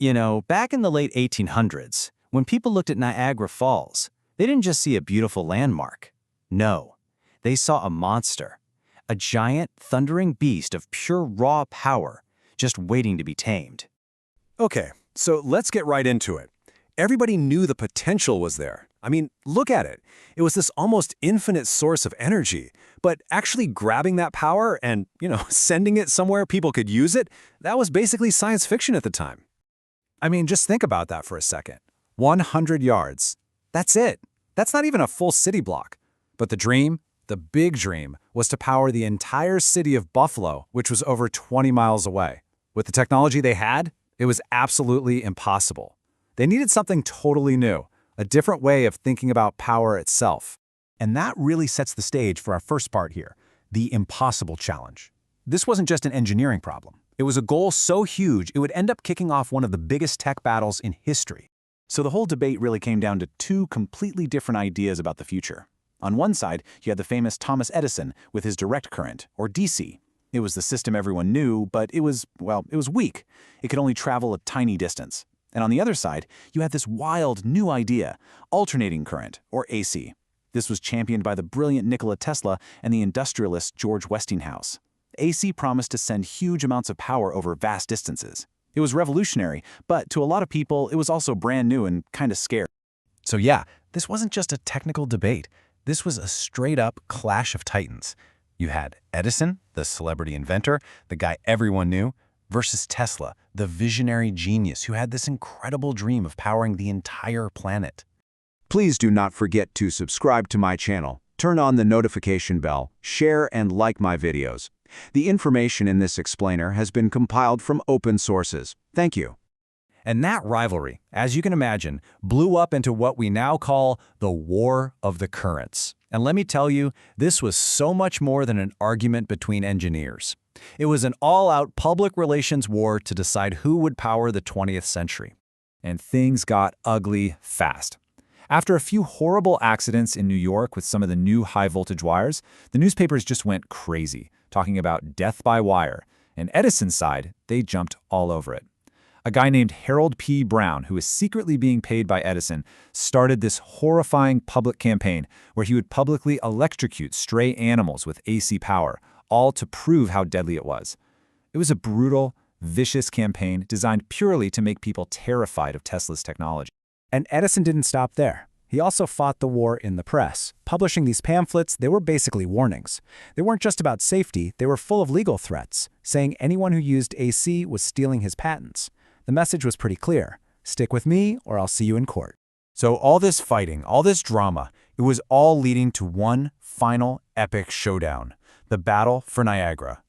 Back in the late 1800s, when people looked at Niagara Falls, they didn't just see a beautiful landmark. No, they saw a monster, a giant, thundering beast of pure raw power, just waiting to be tamed. Okay, so let's get right into it. Everybody knew the potential was there. I mean, look at it. It was this almost infinite source of energy. But actually grabbing that power and, sending it somewhere people could use it, that was basically science fiction at the time. I mean, just think about that for a second. 100 yards. That's it. That's not even a full city block. But the dream, the big dream, was to power the entire city of Buffalo, which was over 20 miles away. With the technology they had, it was absolutely impossible. They needed something totally new, a different way of thinking about power itself. And that really sets the stage for our first part here, the impossible challenge. This wasn't just an engineering problem. It was a goal so huge it would end up kicking off one of the biggest tech battles in history. So the whole debate really came down to two completely different ideas about the future. On one side, you had the famous Thomas Edison with his direct current, or DC. It was the system everyone knew, but it was weak. It could only travel a tiny distance. And on the other side, you had this wild new idea, alternating current, or AC. This was championed by the brilliant Nikola Tesla and the industrialist George Westinghouse. AC promised to send huge amounts of power over vast distances. It was revolutionary, but to a lot of people, it was also brand new and kind of scary. So yeah, this wasn't just a technical debate. This was a straight-up clash of titans. You had Edison, the celebrity inventor, the guy everyone knew, versus Tesla, the visionary genius who had this incredible dream of powering the entire planet. Please do not forget to subscribe to my channel, turn on the notification bell, share and like my videos. The information in this explainer has been compiled from open sources. Thank you. And that rivalry, as you can imagine, blew up into what we now call the War of the Currents. And let me tell you, this was so much more than an argument between engineers. It was an all-out public relations war to decide who would power the 20th century. And things got ugly fast. After a few horrible accidents in New York with some of the new high-voltage wires, the newspapers just went crazy, talking about death by wire. And Edison's side, they jumped all over it. A guy named Harold P. Brown, who was secretly being paid by Edison, started this horrifying public campaign where he would publicly electrocute stray animals with AC power, all to prove how deadly it was. It was a brutal, vicious campaign designed purely to make people terrified of Tesla's technology. And Edison didn't stop there. He also fought the war in the press. Publishing these pamphlets, they were basically warnings. They weren't just about safety, they were full of legal threats, saying anyone who used AC was stealing his patents. The message was pretty clear. Stick with me or I'll see you in court. So all this fighting, all this drama, it was all leading to one final epic showdown, the battle for Niagara.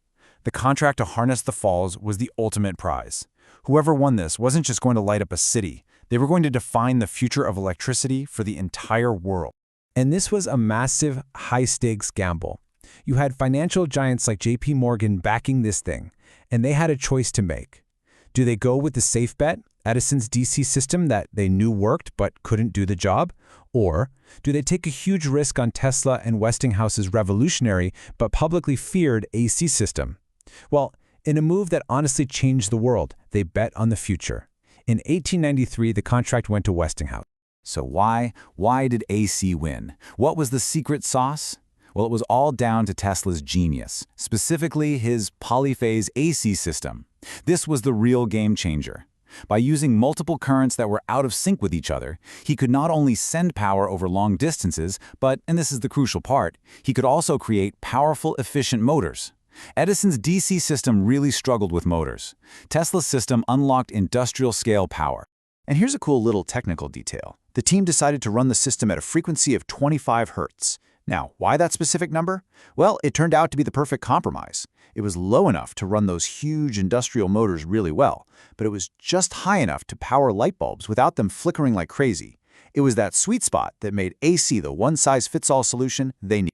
The contract to harness the falls was the ultimate prize. Whoever won this wasn't just going to light up a city. They were going to define the future of electricity for the entire world. And this was a massive, high-stakes gamble. You had financial giants like JP Morgan backing this thing, and they had a choice to make. Do they go with the safe bet, Edison's DC system that they knew worked but couldn't do the job? Or do they take a huge risk on Tesla and Westinghouse's revolutionary but publicly feared AC system? Well, in a move that honestly changed the world, they bet on the future. In 1893, the contract went to Westinghouse. So why did AC win? What was the secret sauce? Well, it was all down to Tesla's genius, specifically his Polyphase AC system. This was the real game changer. By using multiple currents that were out of sync with each other, he could not only send power over long distances, but, and this is the crucial part, he could also create powerful, efficient motors. Edison's DC system really struggled with motors. Tesla's system unlocked industrial-scale power. And here's a cool little technical detail. The team decided to run the system at a frequency of 25 Hertz. Now, why that specific number? Well, it turned out to be the perfect compromise. It was low enough to run those huge industrial motors really well, but it was just high enough to power light bulbs without them flickering like crazy. It was that sweet spot that made AC the one-size-fits-all solution they needed.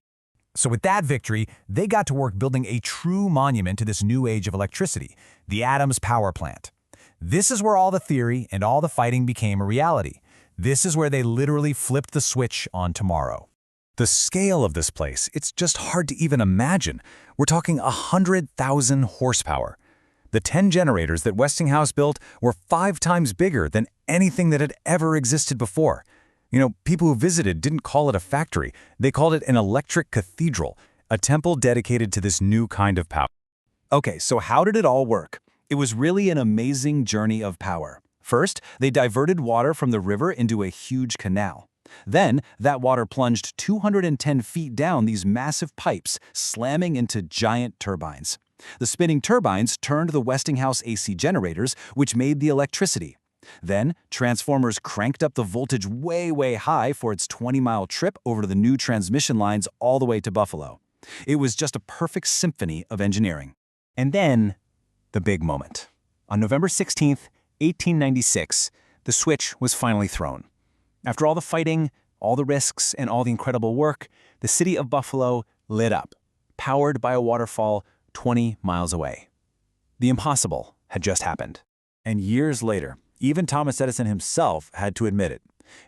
So with that victory, they got to work building a true monument to this new age of electricity, the Adams power plant. This is where all the theory and all the fighting became a reality. This is where they literally flipped the switch on tomorrow. The scale of this place, it's just hard to even imagine. We're talking 100,000 horsepower. The 10 generators that Westinghouse built were 5 times bigger than anything that had ever existed before. People who visited didn't call it a factory. They called it an electric cathedral, a temple dedicated to this new kind of power. Okay, so how did it all work? It was really an amazing journey of power. First, they diverted water from the river into a huge canal. Then, that water plunged 210 feet down these massive pipes, slamming into giant turbines. The spinning turbines turned the Westinghouse AC generators, which made the electricity. Then, transformers cranked up the voltage way, way high for its 20-mile trip over to the new transmission lines all the way to Buffalo. It was just a perfect symphony of engineering. And then, the big moment. On November 16th, 1896, the switch was finally thrown. After all the fighting, all the risks, and all the incredible work, the city of Buffalo lit up, powered by a waterfall 20 miles away. The impossible had just happened. And years later, even Thomas Edison himself had to admit it.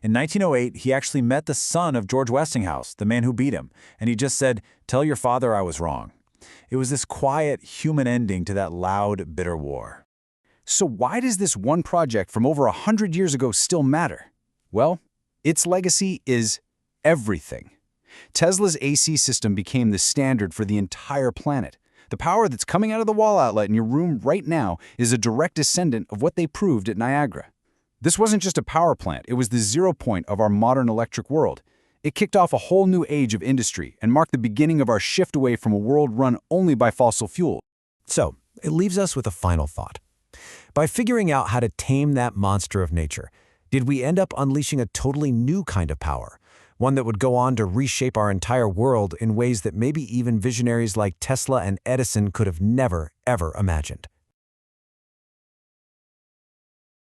In 1908, he actually met the son of George Westinghouse, the man who beat him, and he just said, "Tell your father I was wrong." It was this quiet, human ending to that loud, bitter war. So why does this one project from over 100 years ago still matter? Well, its legacy is everything. Tesla's AC system became the standard for the entire planet. The power that's coming out of the wall outlet in your room right now is a direct descendant of what they proved at Niagara. This wasn't just a power plant, it was the 0 point of our modern electric world. It kicked off a whole new age of industry and marked the beginning of our shift away from a world run only by fossil fuel. So, it leaves us with a final thought. By figuring out how to tame that monster of nature, did we end up unleashing a totally new kind of power? One that would go on to reshape our entire world in ways that maybe even visionaries like Tesla and Edison could have never, ever imagined.